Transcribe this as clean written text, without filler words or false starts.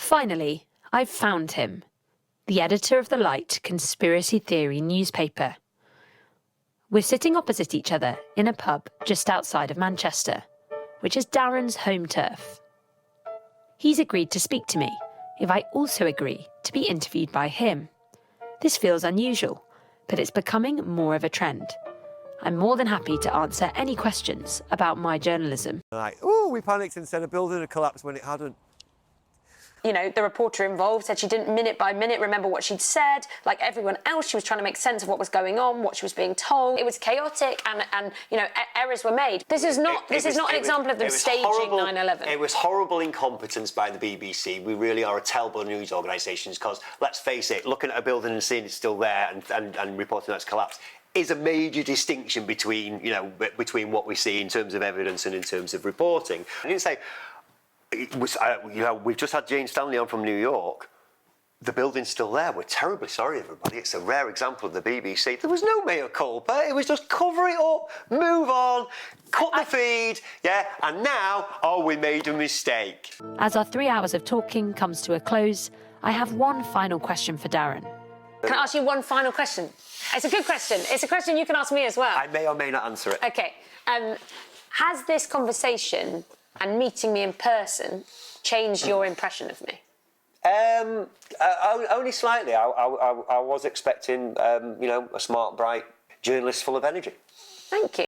Finally, I've found him, the editor of the Light conspiracy theory newspaper. We're sitting opposite each other in a pub just outside of Manchester, which is Darren's home turf. He's agreed to speak to me if I also agree to be interviewed by him. This feels unusual, but it's becoming more of a trend. I'm more than happy to answer any questions about my journalism. Like, oh, we panicked and said a building had collapsed when it hadn't. You know, the reporter involved said she didn't minute by minute remember what she'd said. Like everyone else, she was trying to make sense of what was going on, what she was being told. It was chaotic and you know, errors were made. This is not an example of them staging 9/11. It was horrible incompetence by the BBC. We really are a terrible news organisation because, let's face it, looking at a building and seeing it's still there and reporting that it's collapsed is a major distinction between, you know, between what we see in terms of evidence and in terms of reporting. I didn't say, it was, you know, we've just had Jane Stanley on from New York. The building's still there. We're terribly sorry, everybody. It's a rare example of the BBC. There was no mea culpa. It was just cover it up, move on, cut the feed, yeah, and now, oh, we made a mistake. As our 3 hours of talking comes to a close, I have one final question for Darren. Can I ask you one final question? It's a good question. It's a question you can ask me as well. I may or may not answer it. OK. Has this conversation and meeting me in person changed your impression of me? Only slightly. I was expecting, you know, a smart, bright journalist full of energy. Thank you.